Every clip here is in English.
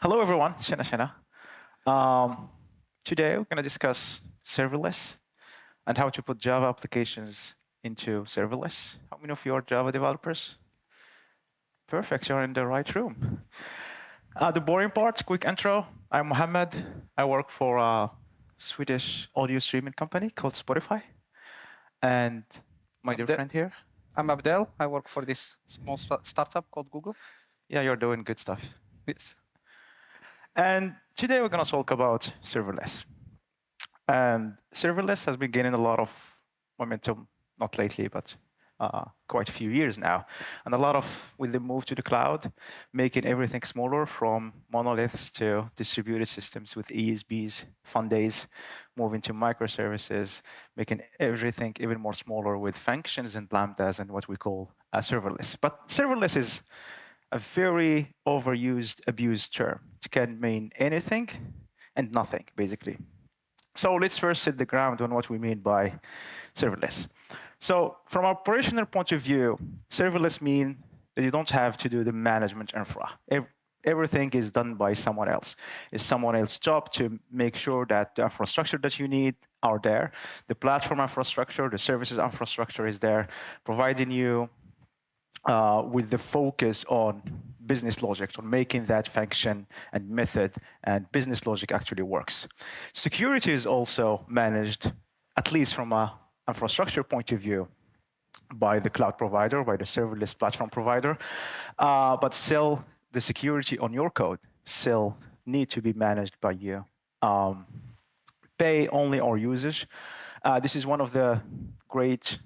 Hello, everyone. Shana Shana. Today, we're going to discuss serverless and how to put Java applications into serverless. How many of you are Java developers? Perfect. You're in the right room. The boring part, quick intro. I'm Mohammed. I work for a Swedish audio streaming company called Spotify. And my dear friend here. I'm Abdel. I work for this small startup called Google. Yeah, you're doing good stuff. Yes. And today we're going to talk about serverless. And serverless has been gaining a lot of momentum, not lately, but quite a few years now. And a lot of, with the move to the cloud, making everything smaller from monoliths to distributed systems with ESBs, fun days, moving to microservices, making everything even more smaller with functions and lambdas and what we call serverless. But serverless is a very overused, abused term. It can mean anything and nothing, basically. So let's first set the ground on what we mean by serverless. So from an operational point of view, serverless means that you don't have to do the management infra. Everything is done by someone else. It's someone else's job to make sure that the infrastructure that you need are there. The platform infrastructure, the services infrastructure is there, providing you with the focus on business logic, on making that function and method and business logic actually works. Security is also managed, at least from an infrastructure point of view, by the cloud provider, by the serverless platform provider. But still, the security on your code still need to be managed by you. Pay only or usage. This is one of the great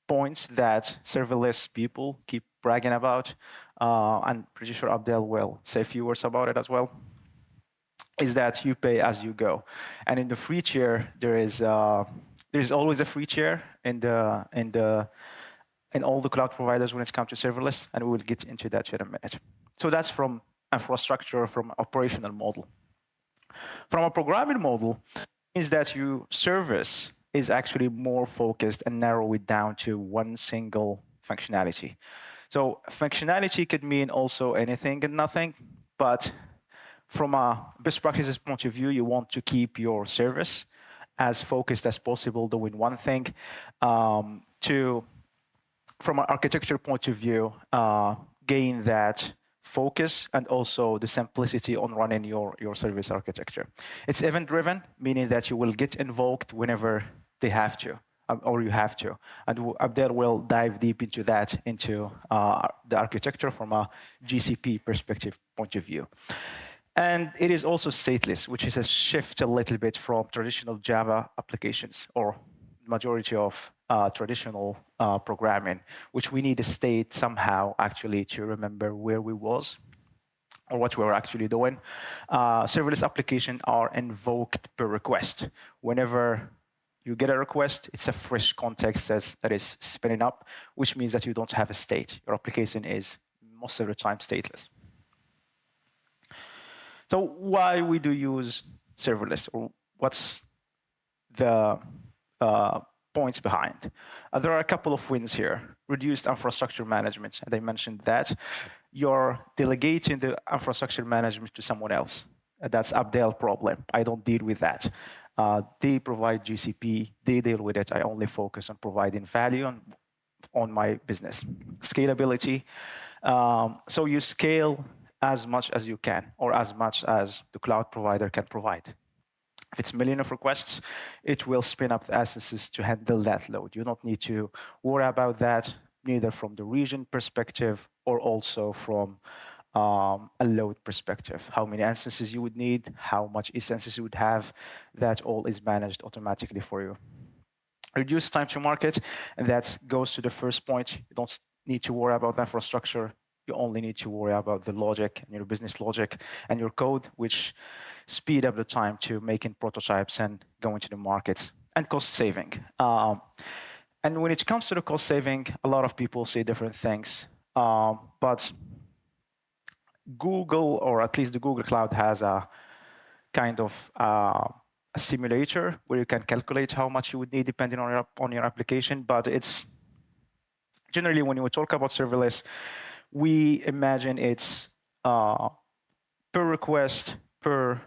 points that serverless people keep bragging about. I'm pretty sure Abdel will say a few words about it as well, is that you pay as you go. And in the free tier, there's always a free tier in all the cloud providers when it comes to serverless, and we will get into that in a minute. So that's from infrastructure, from operational model. From a programming model, means that your service is actually more focused and narrow it down to one single functionality. So functionality could mean also anything and nothing, but from a best practices point of view, you want to keep your service as focused as possible, doing one thing. From an architecture point of view, gain that focus and also the simplicity on running your service architecture. It's event-driven, meaning that you will get invoked whenever they have to, or you have to. And Abdel will dive deep into that, into the architecture from a GCP perspective point of view. And it is also stateless, which is a shift a little bit from traditional Java applications, or majority of traditional programming, which we need a state somehow actually to remember where we was or what we were actually doing. Serverless applications are invoked per request. Whenever you get a request, it's a fresh context that is spinning up, which means that you don't have a state. Your application is most of the time stateless. So why we do use serverless, or what's the points behind? There are a couple of wins here. Reduced infrastructure management, and I mentioned that. You're delegating the infrastructure management to someone else. That's Abdel problem. I don't deal with that. They provide GCP, they deal with it. I only focus on providing value on my business. Scalability. So you scale as much as you can, or as much as the cloud provider can provide. If it's million of requests, it will spin up the instances to handle that load. You don't need to worry about that, neither from the region perspective or also from a load perspective. How many instances you would need, how much instances you would have, that all is managed automatically for you. Reduce time to market, and that goes to the first point. You don't need to worry about the infrastructure. You only need to worry about the logic and your business logic and your code, which speed up the time to making prototypes and going to the markets. And cost saving. And when it comes to the cost saving, a lot of people say different things. But Google, or at least the Google Cloud, has a kind of a simulator where you can calculate how much you would need depending on your application. But it's generally, when we talk about serverless, we imagine it's per request per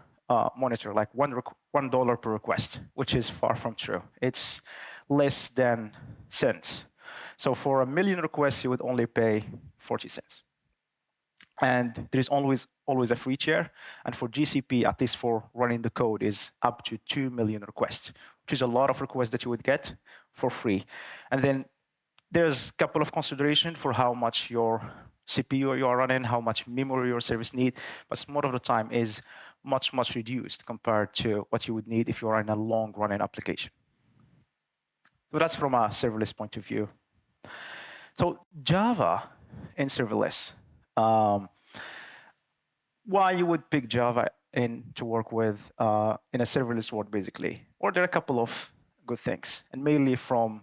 monitor, like $1 per request, which is far from true. It's less than cents. So for 1 million requests, you would only pay 40 cents. And there is always a free tier. And for GCP, at least for running the code, is up to 2 million requests, which is a lot of requests that you would get for free. And then there's a couple of considerations for how much your CPU you are running, how much memory your service needs, but most of the time is much reduced compared to what you would need if you are in a long-running application. So that's from a serverless point of view. So Java in serverless. Why you would pick Java to work with in a serverless world, basically? Or there are a couple of good things, and mainly from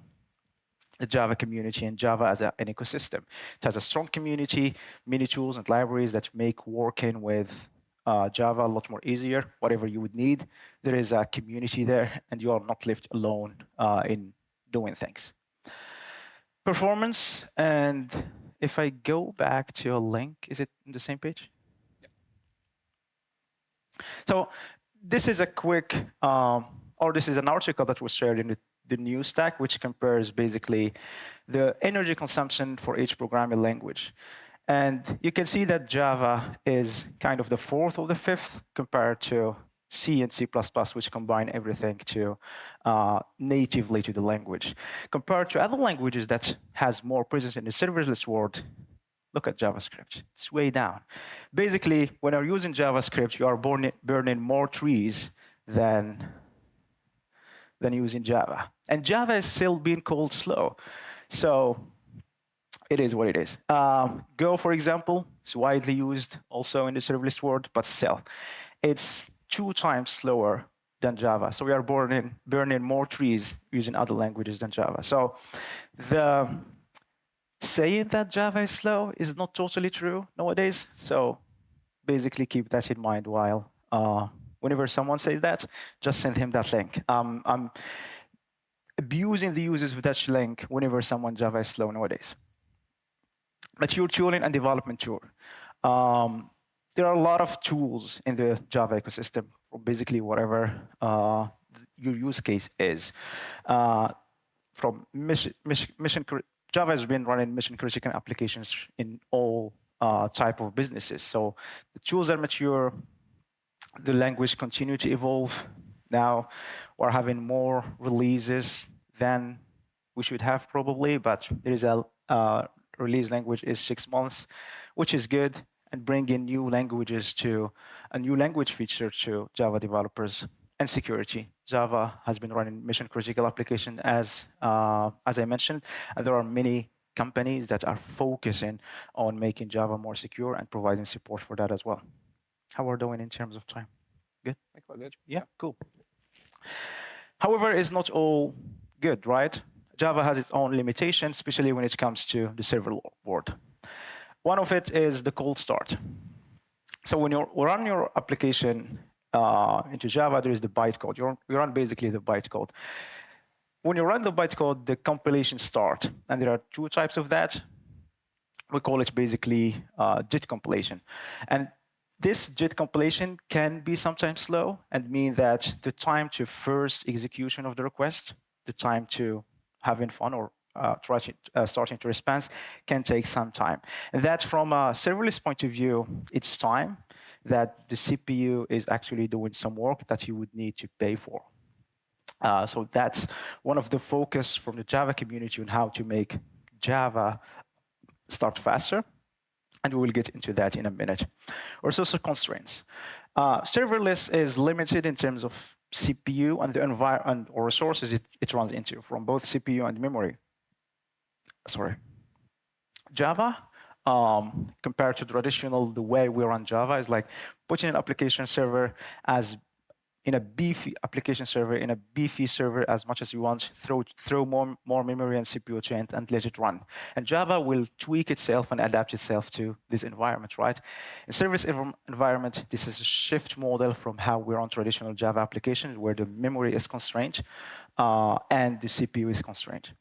the Java community and Java as an ecosystem. It has a strong community, many tools and libraries that make working with Java a lot more easier, whatever you would need. There is a community there, and you are not left alone in doing things. Performance, and if I go back to a link, is it on the same page? Yeah. So this is a quick, or this is an article that was shared in the news stack, which compares basically the energy consumption for each programming language. And you can see that Java is kind of the fourth or the fifth compared to C and C++, which combine everything to natively to the language. Compared to other languages that has more presence in the serverless world, look at JavaScript. It's way down. Basically, when you're using JavaScript, you are burning more trees than using Java. And Java is still being called slow. So it is what it is. Go, for example, is widely used also in the serverless world, but still, it's 2 times slower than Java. So we are burning more trees using other languages than Java. So the saying that Java is slow is not totally true nowadays. So basically keep that in mind while whenever someone says that, just send him that link. I'm abusing the users of that link whenever someone Java is slow nowadays. Mature tooling and development tool. There are a lot of tools in the Java ecosystem for basically whatever your use case is. From Java has been running mission-critical applications in all type of businesses. So the tools are mature. The language continue to evolve. Now we're having more releases than we should have probably, but there is a release language is 6 months, which is good, and bringing new languages to a new language feature to Java developers and security. Java has been running mission-critical application as I mentioned, and there are many companies that are focusing on making Java more secure and providing support for that as well. How are we doing in terms of time? Good? Good. Yeah, cool. However, it's not all good, right? Java has its own limitations, especially when it comes to the server world. One of it is the cold start. So when you run your application into Java, there is the bytecode. You run basically the bytecode. When you run the bytecode, the compilation starts, and there are 2 types of that. We call it basically JIT compilation. And this JIT compilation can be sometimes slow and mean that the time to first execution of the request, the time to having fun or starting to response can take some time. And that from a serverless point of view, it's time that the CPU is actually doing some work that you would need to pay for. So that's one of the focus from the Java community on how to make Java start faster. And we will get into that in a minute. Resource constraints. Serverless is limited in terms of CPU and the environment or resources it runs into from both CPU and memory. Sorry. Java, compared to traditional, the way we run Java is like putting an application server as in a beefy application server, in a beefy server as much as you want, throw more memory and CPU to it and let it run. And Java will tweak itself and adapt itself to this environment, right? In service environment, this is a shift model from how we run traditional Java applications, where the memory is constrained and the CPU is constrained.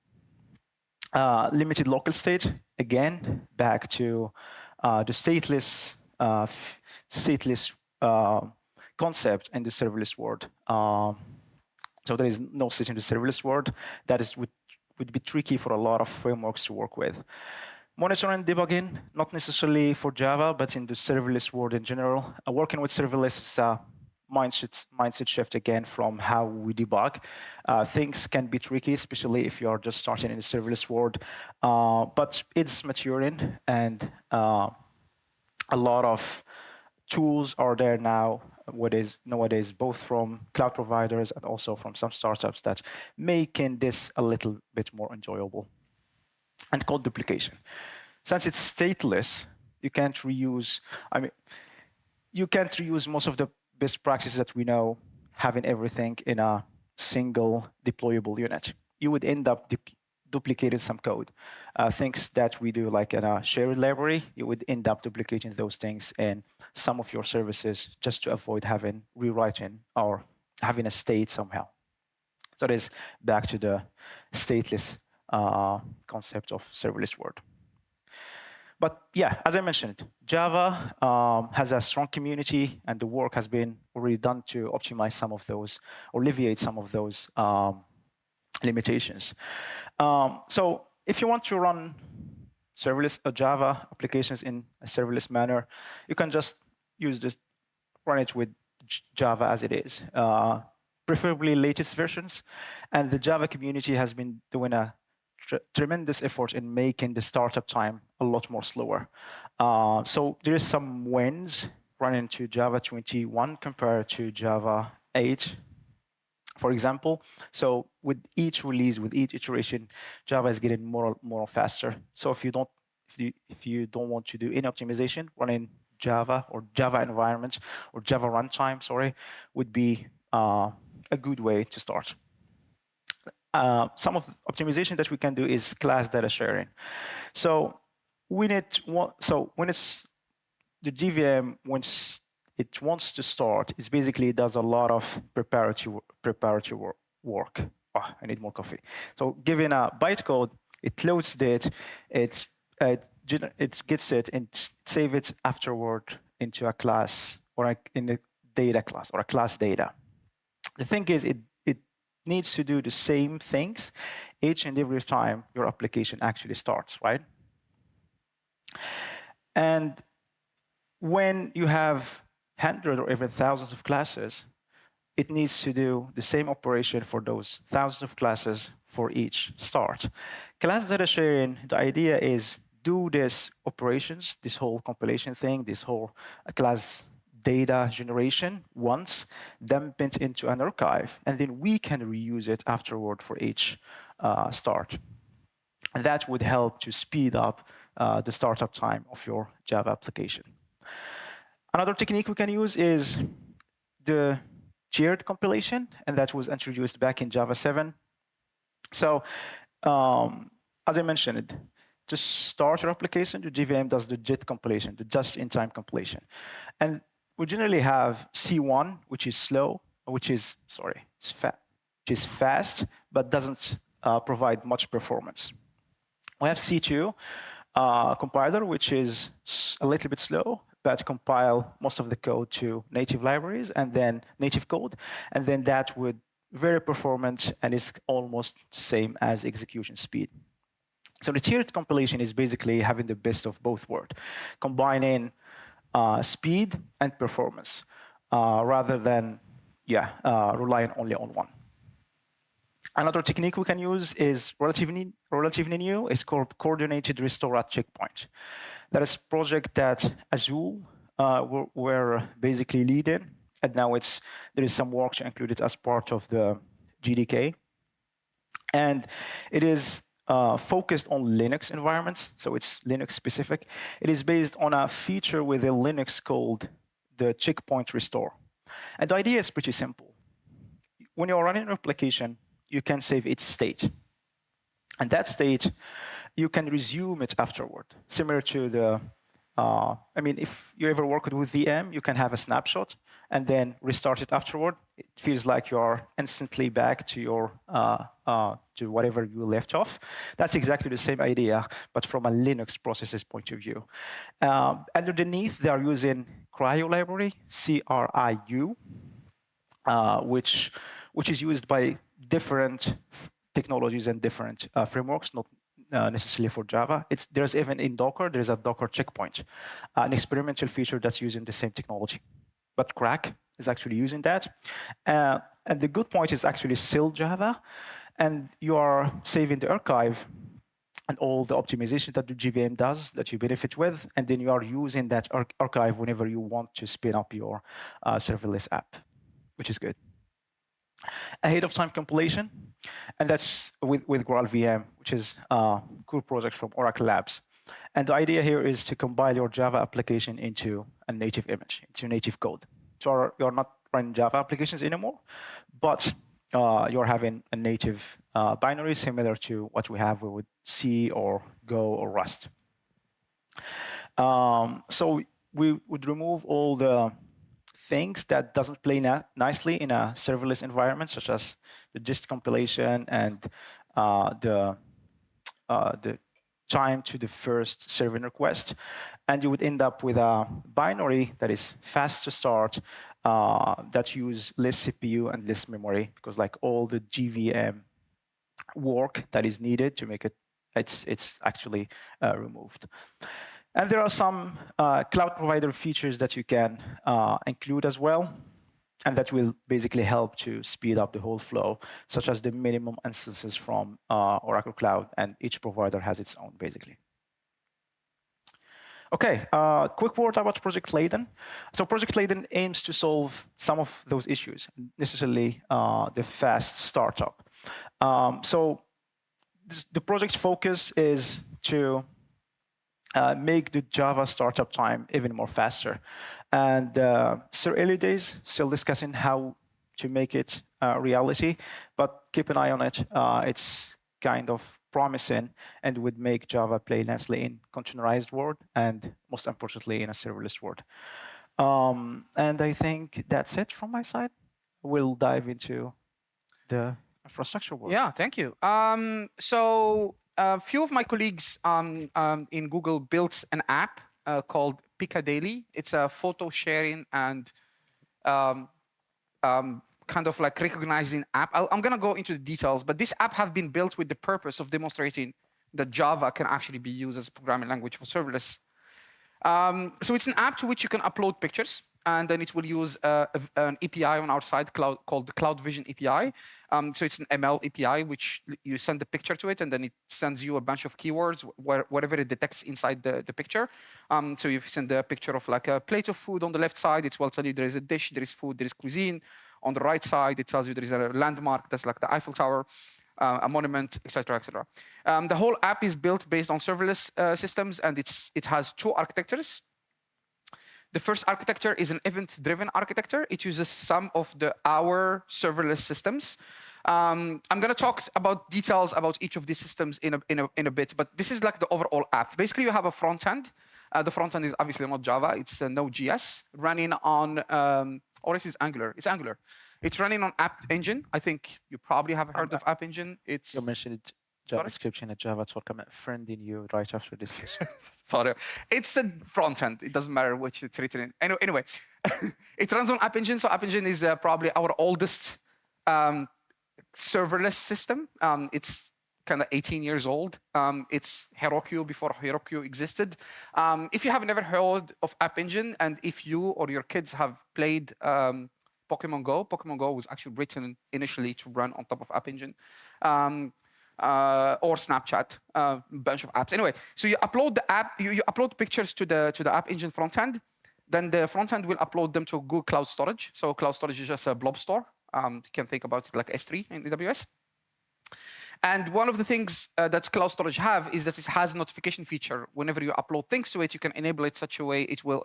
Limited local state, again, back to the stateless stateless concept in the serverless world. So there is no state in the serverless world. That is would be tricky for a lot of frameworks to work with. Monitoring and debugging, not necessarily for Java, but in the serverless world in general. Working with serverless is a mindset shift again from how we debug. Things can be tricky, especially if you are just starting in the serverless world, but it's maturing, and a lot of tools are there now nowadays, both from cloud providers and also from some startups, that making this a little bit more enjoyable. And code duplication. Since it's stateless, you can't reuse most of the best practices that we know, having everything in a single deployable unit. You would end up duplicating some code. Things that we do like in a shared library, you would end up duplicating those things in some of your services just to avoid having rewriting or having a state somehow. So it is back to the stateless concept of serverless world. But yeah, as I mentioned, Java has a strong community, and the work has been already done to optimize some of those, or alleviate some of those limitations. So if you want to run serverless Java applications in a serverless manner, you can just run it with Java as it is. Preferably latest versions, and the Java community has been doing a tremendous effort in making the startup time a lot more slower. So there is some wins running to Java 21 compared to Java 8, for example. So with each release, with each iteration, Java is getting more faster. So if you don't want to do any optimization, running Java or Java environment or Java runtime, would be a good way to start. Some of the optimization that we can do is class data sharing. So when it's the JVM, once it wants to start, it basically does a lot of preparatory work. Oh, I need more coffee. So given a bytecode, it loads it, it gets it and save it afterward into a class or in a data class or a class data. The thing is, it needs to do the same things each and every time your application actually starts, right? And when you have hundreds or even thousands of classes, it needs to do the same operation for those thousands of classes for each start. Class data sharing, the idea is do this operations, this whole compilation thing, this whole class data generation once, dump it into an archive, and then we can reuse it afterward for each start. And that would help to speed up the startup time of your Java application. Another technique we can use is the tiered compilation, and that was introduced back in Java 7. So as I mentioned, to start your application, the JVM does the JIT compilation, the just-in-time compilation. And we generally have C1, which is slow, which is fast, but doesn't provide much performance. We have C2 compiler, which is a little bit slow, but compile most of the code to native libraries and then native code, and then that would very performant and is almost the same as execution speed. So the tiered compilation is basically having the best of both worlds, combining speed and performance, rather than relying only on one. Another technique we can use is relatively new. It's called coordinated restore at checkpoint. That is a project that Azul were basically leading, and now there is some work to include it as part of the GDK. And it is focused on Linux environments, so it's Linux specific. It is based on a feature within Linux called the checkpoint restore. And the idea is pretty simple. When you're running an application, you can save its state. And that state, you can resume it afterward. Similar to the, if you ever worked with VM, you can have a snapshot and then restart it afterward. it feels like you're instantly back to your to whatever you left off. That's exactly the same idea, but from a Linux processes point of view. Underneath, they are using CRIU library, CRIU, which is used by different technologies and different frameworks, not necessarily for Java. There's even in Docker, there's a Docker checkpoint, an experimental feature that's using the same technology. But Crack is actually using that. And the good point is actually still Java, and you are saving the archive and all the optimization that the JVM does that you benefit with, and then you are using that archive whenever you want to spin up your serverless app, which is good. Ahead of time compilation, and that's with GraalVM, which is a cool project from Oracle Labs. And the idea here is to compile your Java application into a native image, into native code. So you're not running Java applications anymore, but you're having a native binary similar to what we have with C or Go or Rust. So we would remove all the things that doesn't play nicely in a serverless environment, such as the gist compilation and the time to the first serving request. And you would end up with a binary that is fast to start, that use less CPU and less memory, because like all the JVM work that is needed to make it, it's actually removed. And there are some cloud provider features that you can include as well, and that will basically help to speed up the whole flow, such as the minimum instances from Oracle Cloud, and each provider has its own, basically. Okay, quick word about Project Layden. So Project Layden aims to solve some of those issues, necessarily the fast startup. So the project focus is to make the Java startup time even more faster. And Sir Øredev still discussing how to make it a reality, but keep an eye on it. It's kind of promising and would make Java play nicely in containerized world and most importantly in a serverless world. And I think that's it from my side. We'll dive into the infrastructure world. Yeah, thank you. So a few of my colleagues in Google built an app called Piccadilly. It's a photo sharing and kind of like recognizing app. I'm going to go into the details, but this app have been built with the purpose of demonstrating that Java can actually be used as a programming language for serverless. So it's an app to which you can upload pictures, and then it will use an API on our side called the Cloud Vision API. So it's an ML API, which you send the picture to it, and then it sends you a bunch of keywords, whatever it detects inside the picture. So if you send a picture of like a plate of food on the left side, it will tell you there is a dish, there is food, there is cuisine. On the right side, it tells you there is a landmark that's like the Eiffel Tower, a monument, etc., etc. The whole app is built based on serverless systems, and it has two architectures. The first architecture is an event-driven architecture. It uses some of our serverless systems. I'm going to talk about details about each of these systems in a bit, but this is like the overall app. Basically, you have a front end. The front end is obviously not Java. It's Node.js running on, or is it Angular? It's Angular. It's running on App Engine. I think you probably have heard of App Engine. It's you mentioned JavaScript in a Java talk. I'm friending you right after this. Sorry, it's a front end. It doesn't matter which it's written in. Anyway, it runs on App Engine. So App Engine is probably our oldest serverless system. It's kind of 18 years old. It's Heroku before Heroku existed. If you have never heard of App Engine, and if you or your kids have played Pokemon Go was actually written initially to run on top of App Engine. Or Snapchat, a bunch of apps. Anyway, so you upload the app, you upload pictures to the App Engine front end. Then the front end will upload them to Google Cloud Storage. So Cloud Storage is just a blob store. You can think about it like S3 in AWS. And one of the things that Cloud Storage have is that it has a notification feature. Whenever you upload things to it, you can enable it such a way it will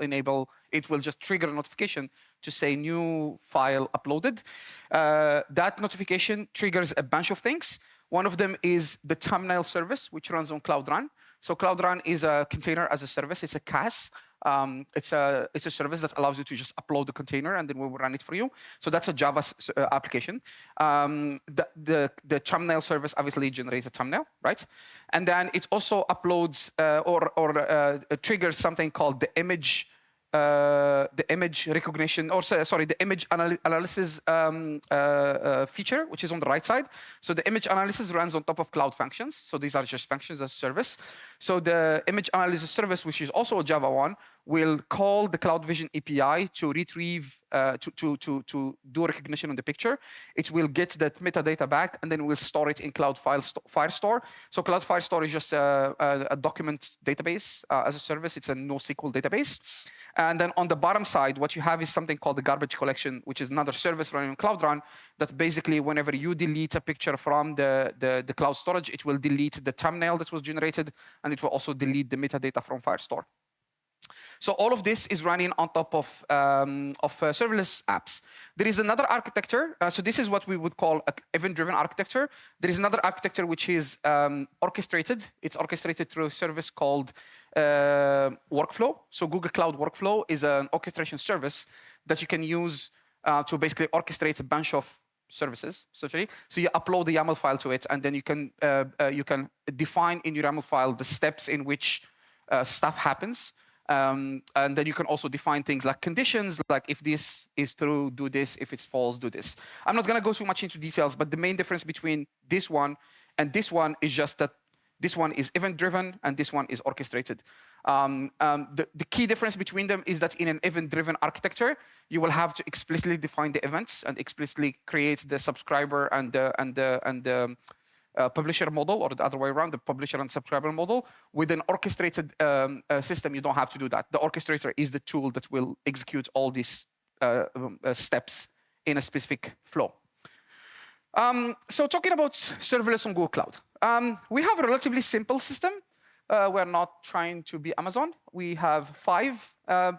just trigger a notification to say new file uploaded. That notification triggers a bunch of things. One of them is the thumbnail service, which runs on Cloud Run. So Cloud Run is a container as a service. It's a CaaS. It's a service that allows you to just upload the container and then we will run it for you. So that's a Java application. The thumbnail service obviously generates a thumbnail, right? And then it also uploads or triggers something called the image recognition, or sorry, the image analysis feature, which is on the right side. So the image analysis runs on top of Cloud Functions. So these are just functions as service. So the image analysis service, which is also a Java one, will call the Cloud Vision API to retrieve, to do recognition on the picture. It will get that metadata back, and then we'll store it in Cloud Firestore. So Cloud Firestore is just a document database as a service. It's a NoSQL database. And then on the bottom side, what you have is something called the garbage collection, which is another service running on Cloud Run that basically whenever you delete a picture from the cloud storage, it will delete the thumbnail that was generated, and it will also delete the metadata from Firestore. So all of this is running on top of serverless apps. There is another architecture. So this is what we would call an event-driven architecture. There is another architecture which is orchestrated. It's orchestrated through a service called Workflow. So Google Cloud Workflow is an orchestration service that you can use to basically orchestrate a bunch of services, essentially. So you upload the YAML file to it, and then you can define in your YAML file the steps in which stuff happens. And then you can also define things like conditions, like if this is true, do this, if it's false, do this. I'm not going to go too much into details, but the main difference between this one and this one is just that this one is event-driven and this one is orchestrated. The key difference between them is that in an event-driven architecture, you will have to explicitly define the events and explicitly create the subscriber and the publisher model, or the other way around, the publisher and subscriber model. With an orchestrated system, you don't have to do that. The orchestrator is the tool that will execute all these steps in a specific flow. So talking about serverless on Google Cloud. We have a relatively simple system. We're not trying to be Amazon. We have 5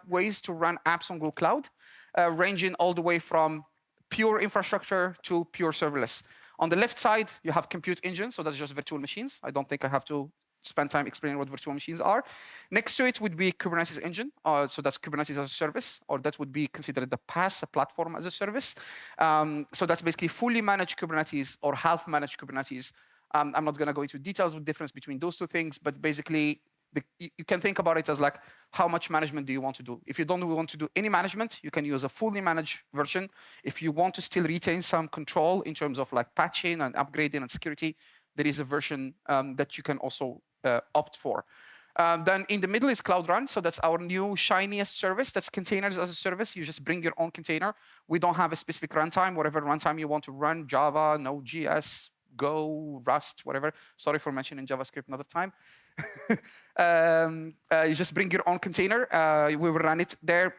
ways to run apps on Google Cloud, ranging all the way from pure infrastructure to pure serverless. On the left side, you have compute engine, so that's just virtual machines. I don't think I have to spend time explaining what virtual machines are. Next to it would be Kubernetes engine, so that's Kubernetes as a service, or that would be considered the PaaS, a platform as a service. So that's basically fully managed Kubernetes or half managed Kubernetes. I'm not going to go into details with the difference between those two things, but basically, you can think about it as like, how much management do you want to do? If you don't want to do any management, you can use a fully managed version. If you want to still retain some control in terms of like patching and upgrading and security, there is a version that you can also opt for. Then in the middle is Cloud Run. So that's our new shiniest service. That's containers as a service. You just bring your own container. We don't have a specific runtime. Whatever runtime you want to run, Java, Node.js, Go, Rust, whatever. Sorry for mentioning JavaScript another time. You just bring your own container. We will run it there.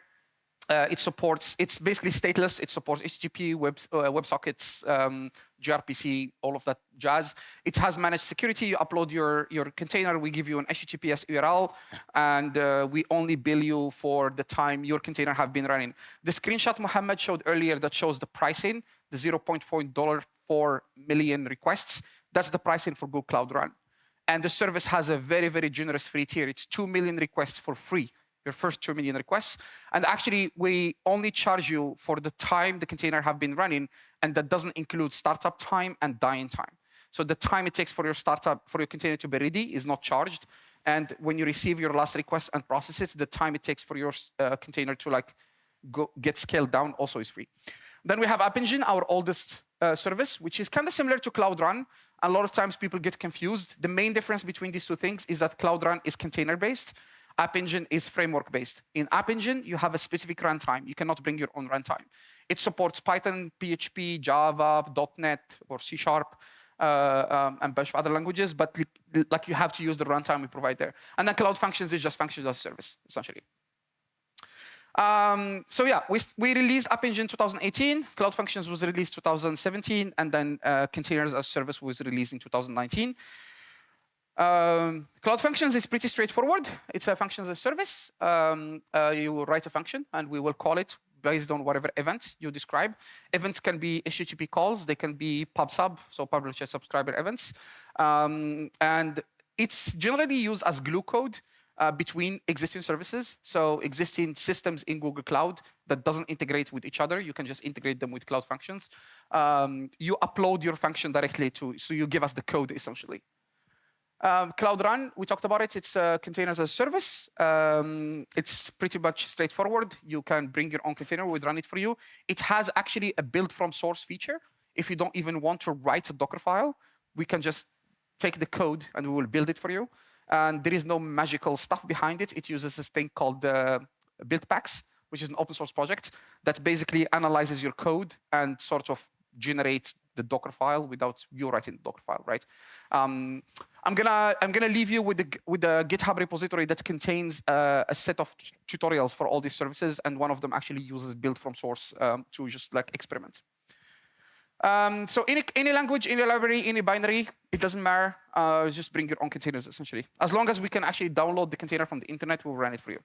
It's basically stateless. It supports HTTP, WebSockets, gRPC, all of that jazz. It has managed security. You upload your container. We give you an HTTPS URL, and we only bill you for the time your container have been running. The screenshot Mohammed showed earlier that shows the pricing, the $0.4 for million requests. That's the pricing for Google Cloud Run. And the service has a very, very generous free tier. It's 2 million requests for free, your first 2 million requests. And actually, we only charge you for the time the container have been running, and that doesn't include startup time and dying time. So the time it takes for your container to be ready is not charged. And when you receive your last request and process it, the time it takes for your container to get scaled down also is free. Then we have App Engine, our oldest service, which is kind of similar to Cloud Run. A lot of times people get confused. The main difference between these two things is that Cloud Run is container-based. App Engine is framework-based. In App Engine, you have a specific runtime. You cannot bring your own runtime. It supports Python, PHP, Java, .NET, or C#, and a bunch of other languages, but you have to use the runtime we provide there. And then Cloud Functions is just functions as a service, essentially. So yeah, we released App Engine 2018, Cloud Functions was released 2017, and then Containers as a Service was released in 2019. Cloud Functions is pretty straightforward. It's a function as a service. You will write a function, and we will call it based on whatever event you describe. Events can be HTTP calls. They can be pub/sub, so publisher subscriber events. And it's generally used as glue code. between existing services. So existing systems in Google Cloud that doesn't integrate with each other. You can just integrate them with Cloud Functions. You upload your function directly so you give us the code essentially. Cloud Run, we talked about it. It's containers as a service. It's pretty much straightforward. You can bring your own container. We'd run it for you. It has actually a build from source feature. If you don't even want to write a Docker file, we can just take the code and we will build it for you. And there is no magical stuff behind it. It uses this thing called Build Packs, which is an open source project that basically analyzes your code and sort of generates the Docker file without you writing the Docker file, right? I'm gonna leave you with the GitHub repository that contains a set of tutorials for all these services, and one of them actually uses build from source to just like experiment. So any language, any library, any binary, it doesn't matter. Just bring your own containers essentially. As long as we can actually download the container from the internet, we'll run it for you.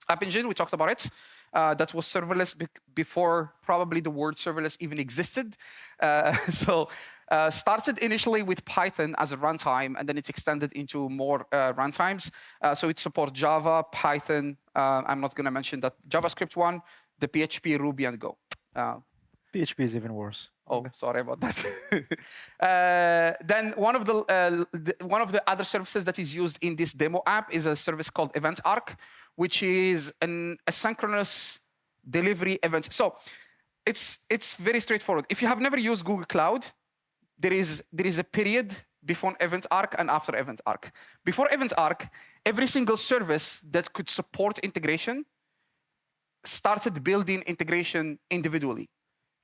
App Engine, we talked about it. That was serverless before probably the word serverless even existed. Started initially with Python as a runtime, and then it's extended into more runtimes. So it supports Java, Python. I'm not going to mention that JavaScript one, the PHP, Ruby, and Go. PHP is even worse. Oh, sorry about that. Then one of the other services that is used in this demo app is a service called Event Arc, which is an asynchronous delivery event. So it's very straightforward. If you have never used Google Cloud, there is a period before Event Arc and after Event Arc. Before Event Arc, every single service that could support integration started building integration individually.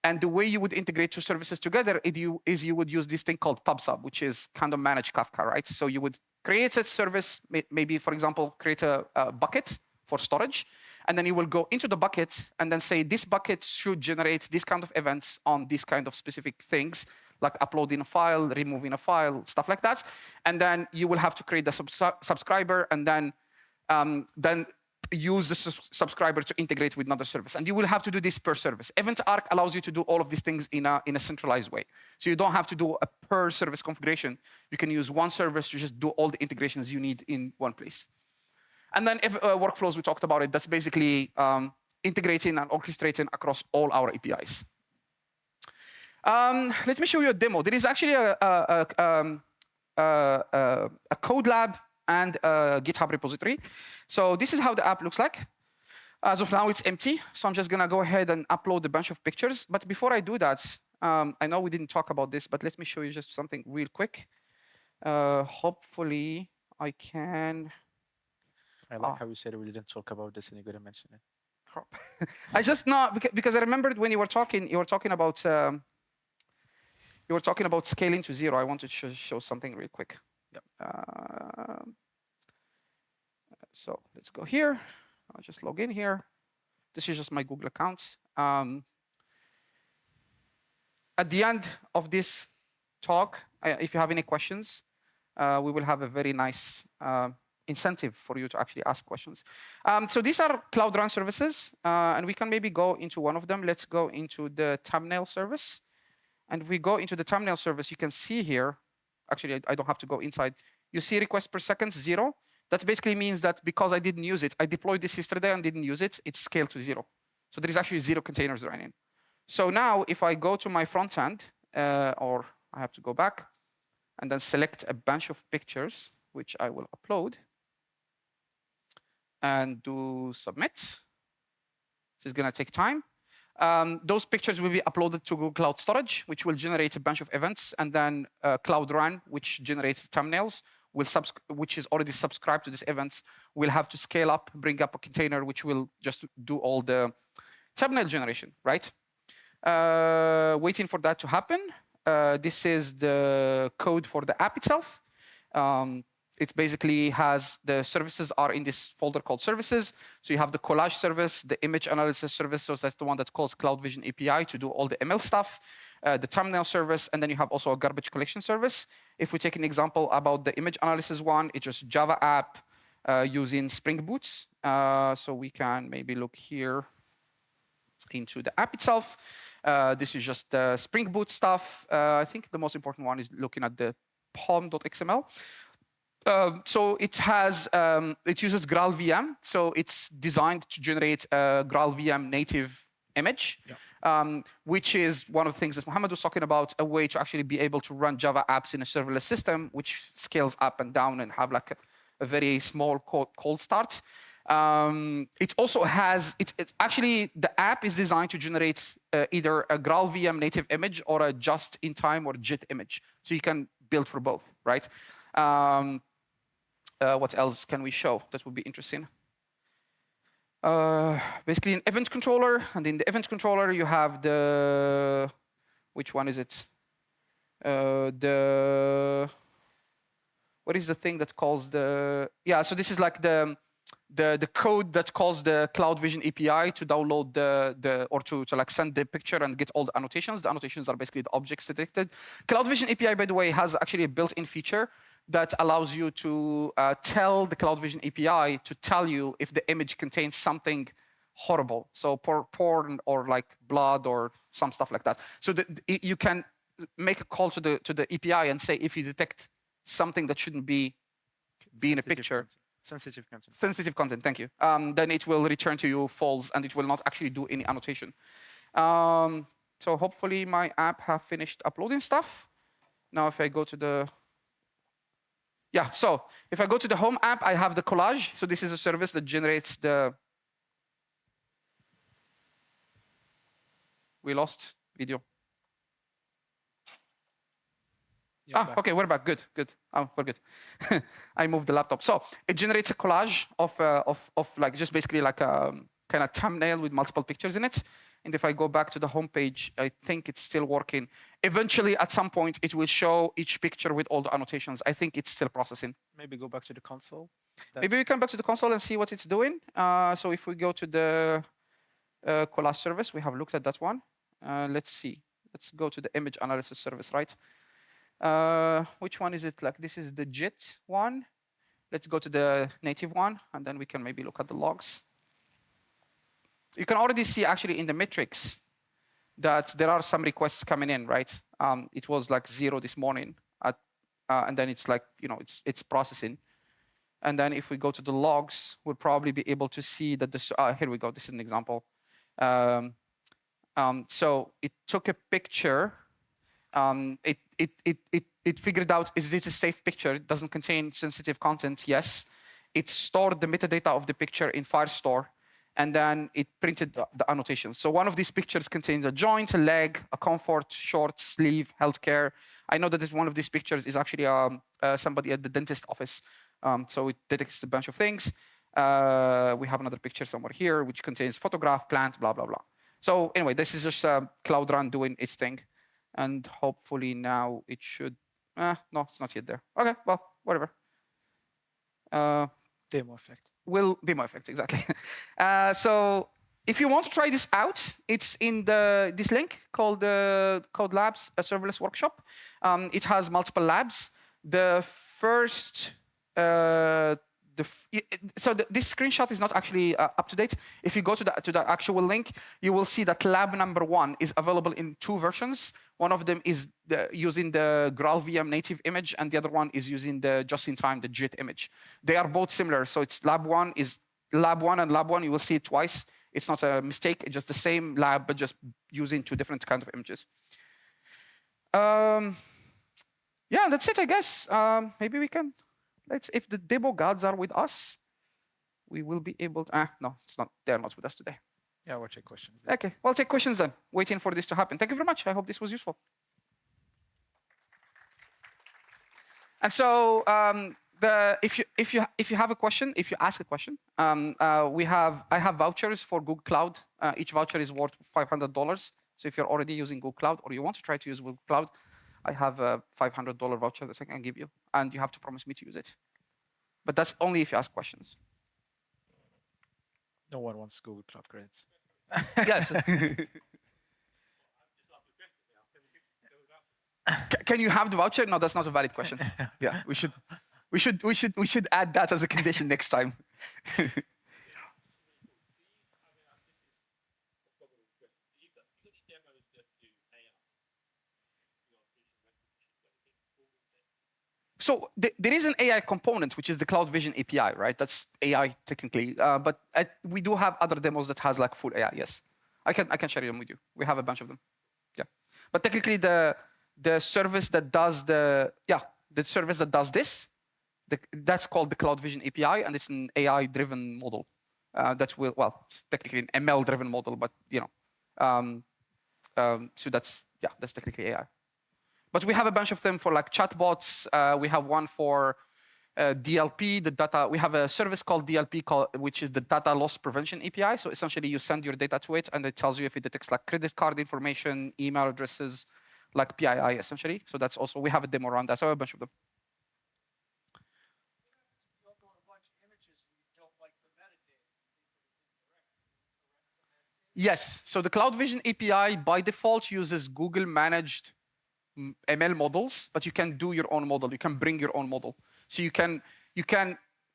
And the way you would integrate two services together is you would use this thing called PubSub, which is kind of managed Kafka, right? So you would create a service, maybe, for example, create a bucket for storage, and then you will go into the bucket and then say, this bucket should generate this kind of events on this kind of specific things, like uploading a file, removing a file, stuff like that. And then you will have to create the subscriber and then use the subscriber to integrate with another service. And you will have to do this per service. Event Arc allows you to do all of these things in a centralized way. So you don't have to do a per service configuration. You can use one service to just do all the integrations you need in one place. And then workflows, we talked about it. That's basically integrating and orchestrating across all our APIs. Let me show you a demo. There is actually a code lab and a GitHub repository. So this is how the app looks like. As of now, it's empty. So I'm just going to go ahead and upload a bunch of pictures. But before I do that, I know we didn't talk about this, but let me show you just something real quick. Hopefully, I can. I like how you said we didn't talk about this and you're going to mention it. I just know because I remembered when you were talking about scaling to zero. I wanted to show something real quick. Yep. So let's go here. I'll just log in here. This is just my Google account. At the end of this talk, if you have any questions, we will have a very nice incentive for you to actually ask questions. So these are Cloud Run services, and we can maybe go into one of them. Let's go into the thumbnail service. And if we go into the thumbnail service, you can see here, actually, I don't have to go inside. You see requests per second, 0. That basically means that because I didn't use it, I deployed this yesterday and didn't use it, it's scaled to 0. So there is actually 0 containers running. So now if I go to my front end, or I have to go back and then select a bunch of pictures, which I will upload and do submit. This is going to take time. Those pictures will be uploaded to Google Cloud Storage, which will generate a bunch of events, and then Cloud Run, which generates thumbnails, which is already subscribed to these events, will have to scale up, bring up a container, which will just do all the thumbnail generation, right? Waiting for that to happen. This is the code for the app itself. It basically has the services are in this folder called services. So you have the collage service, the image analysis service. So that's the one that calls Cloud Vision API to do all the ML stuff, the thumbnail service, and then you have also a garbage collection service. If we take an example about the image analysis one, it's just Java app using Spring Boot. So we can maybe look here into the app itself. This is just the Spring Boot stuff. I think the most important one is looking at the pom.xml. So it uses Graal VM. So it's designed to generate a Graal VM native image, which is one of the things that Mohammed was talking about, a way to actually be able to run Java apps in a serverless system, which scales up and down and have like a very small cold start. It also has, it's actually, the app is designed to generate either a Graal VM native image or a just-in-time or JIT image. So you can build for both, right? What else can we show that would be interesting? Basically an event controller, and in the event controller you have the, which one is it? What is the thing that calls the, so this is like the code that calls the Cloud Vision API to download or to like send the picture and get all the annotations. The annotations are basically the objects detected. Cloud Vision API, by the way, has actually a built-in feature that allows you to tell the Cloud Vision API to tell you if the image contains something horrible, so porn or like blood or some stuff like that. So you can make a call to the API and say if you detect something that shouldn't be in a picture. Sensitive content. Sensitive content, thank you. Then it will return to you false, and it will not actually do any annotation. So hopefully my app have finished uploading stuff. Now if I go to the, so if I go to the home app, I have the collage. So this is a service that generates the, we lost video. Okay, we're back. Good. Oh, we're good. I moved the laptop. So it generates a collage of like just basically like a kind of thumbnail with multiple pictures in it. And if I go back to the home page, I think it's still working. Eventually, at some point, it will show each picture with all the annotations. I think it's still processing. Maybe go back to the console. Maybe we come back to the console and see what it's doing. So if we go to the collage service, we have looked at that one. Let's see. Let's go to the image analysis service, right? Which one is it? Like this is the JIT one. Let's go to the native one, and then we can maybe look at the logs. You can already see actually in the metrics that there are some requests coming in, right? It was like 0 this morning, and then it's like, it's processing. And then if we go to the logs, we'll probably be able to see that this, here we go, this is an example. So it took a picture. It figured out, is this a safe picture? It doesn't contain sensitive content, yes. It stored the metadata of the picture in Firestore, and then it printed the annotations. So one of these pictures contains a joint, a leg, a comfort, short, sleeve, healthcare. I know that one of these pictures is actually somebody at the dentist office. So it detects a bunch of things. We have another picture somewhere here, which contains photograph, plant, blah, blah, blah. So anyway, this is just Cloud Run doing its thing. And hopefully now it should, no, it's not yet there. Okay, well, whatever. Demo effect. Demo effect, exactly. So if you want to try this out, it's in this link called the Code Labs Serverless Workshop. It has multiple labs. The first, this screenshot is not actually up to date. If you go to the actual link, you will see that lab number 1 is available in 2 versions. One of them is using the Graal VM native image, and the other one is using the just-in-time, the JIT image. They are both similar. So it's lab 1 and lab 1. You will see it twice. It's not a mistake. It's just the same lab, but just using 2 different kinds of images. Yeah, that's it, I guess. Maybe we can. If the demo gods are with us, we will be able to. No, it's not. They're not with us today. Yeah, we'll take questions. Okay, we'll take questions then. Waiting for this to happen. Thank you very much. I hope this was useful. And so, if you have a question, if you ask a question, I have vouchers for Google Cloud. Each voucher is worth $500. So if you're already using Google Cloud or you want to try to use Google Cloud, I have a $500 voucher that I can give you, and you have to promise me to use it. But that's only if you ask questions. No one wants Google Cloud credits. Yes. Can you have the voucher? No, that's not a valid question. Yeah, we should add that as a condition next time. So there is an AI component, which is the Cloud Vision API, right? That's AI technically, but we do have other demos that has like full AI. Yes, I can share them with you. We have a bunch of them. Yeah, but technically the service that does the service that does this, that's called the Cloud Vision API, and it's an AI-driven model that will it's technically an ML-driven model, but so that's technically AI. But we have a bunch of them for like chatbots. We have one for DLP, the data. We have a service called DLP, which is the Data Loss Prevention API. So essentially, you send your data to it, and it tells you if it detects like credit card information, email addresses, like PII, essentially. So that's also, we have a demo around that. So a bunch of them. Yes. So the Cloud Vision API, by default, uses Google-managed ML models, but you can do your own model. You can bring your own model. So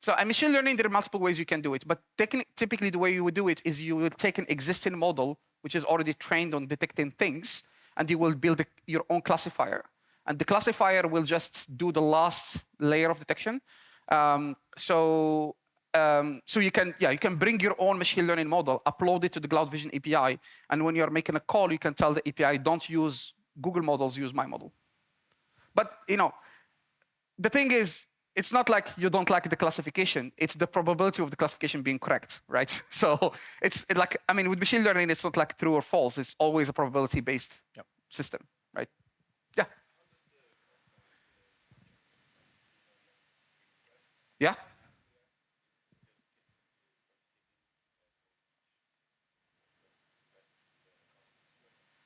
so in machine learning, there are multiple ways you can do it. But typically, the way you would do it is you will take an existing model, which is already trained on detecting things, and you will build your own classifier. And the classifier will just do the last layer of detection. So you can bring your own machine learning model, upload it to the Cloud Vision API, and when you're making a call, you can tell the API, don't use Google models, use my model. But the thing is, it's not like you don't like the classification. It's the probability of the classification being correct, right? So it's like, I mean, with machine learning, it's not like true or false. It's always a probability-based system, right? Yeah. Yeah.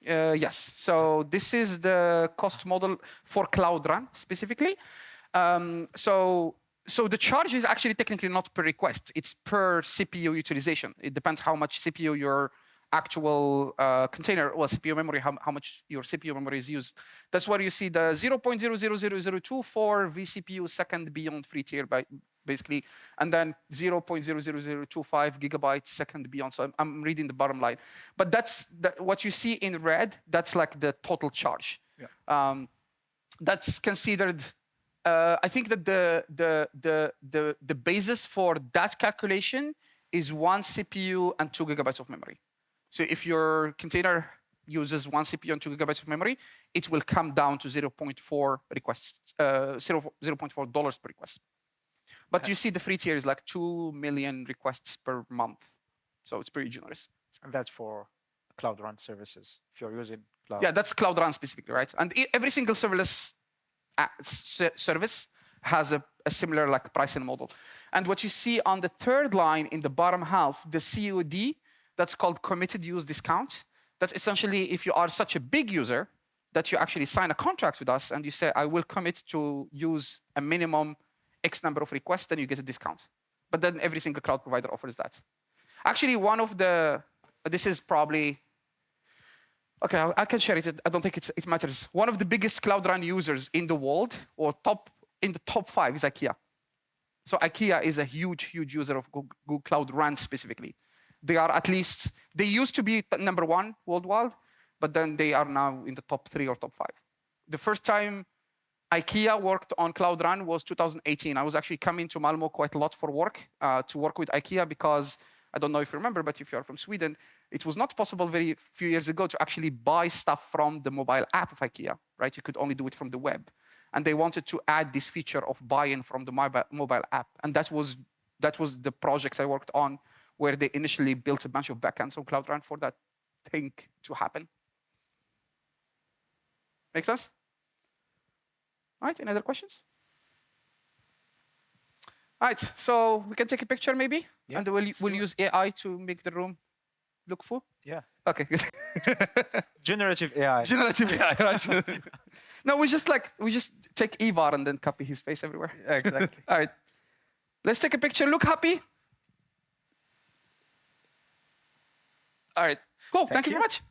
Yes. So this is the cost model for Cloud Run specifically. So the charge is actually technically not per request. It's per CPU utilization. It depends how much CPU your actual container or CPU memory, how much your CPU memory is used. That's where you see the 0.00024 vCPU second beyond free tier basically, and then 0.00025 gigabytes second beyond. So I'm reading the bottom line. But that's what you see in red, that's like the total charge. Yeah. That's considered, I think that the basis for that calculation is 1 CPU and 2 gigabytes of memory. So if your container uses 1 CPU and 2 gigabytes of memory, it will come down to 0.4 requests, $0.4 per request. But you see the free tier is like 2 million requests per month. So it's pretty generous. And that's for Cloud Run services, if you're using Cloud. Yeah, that's Cloud Run specifically, right? And every single serverless service has a similar like pricing model. And what you see on the third line in the bottom half, the COD, that's called committed use discount. That's essentially if you are such a big user that you actually sign a contract with us and you say, I will commit to use a minimum X number of requests, then you get a discount. But then every single cloud provider offers that. Actually, one of this is probably, okay, I can share it. I don't think it matters. One of the biggest Cloud Run users in the world, or in the top 5, is IKEA. So IKEA is a huge, huge user of Google Cloud Run specifically. They are they used to be number 1 worldwide, but then they are now in the top 3 or top 5. The first time IKEA worked on Cloud Run was 2018. I was actually coming to Malmo quite a lot for work, to work with IKEA, because I don't know if you remember, but if you're from Sweden, it was not possible very few years ago to actually buy stuff from the mobile app of IKEA, right? You could only do it from the web. And they wanted to add this feature of buy-in from the mobile app. And that was the projects I worked on, where they initially built a bunch of backends on Cloud Run for that thing to happen. Make sense? All right, any other questions? All right, so we can take a picture maybe, and we'll use AI to make the room look full. Yeah. Okay. Generative AI. Generative AI, right? No, we just take Ivar and then copy his face everywhere. Yeah, exactly. All right, let's take a picture. Look happy. All right, cool. Thank you very much.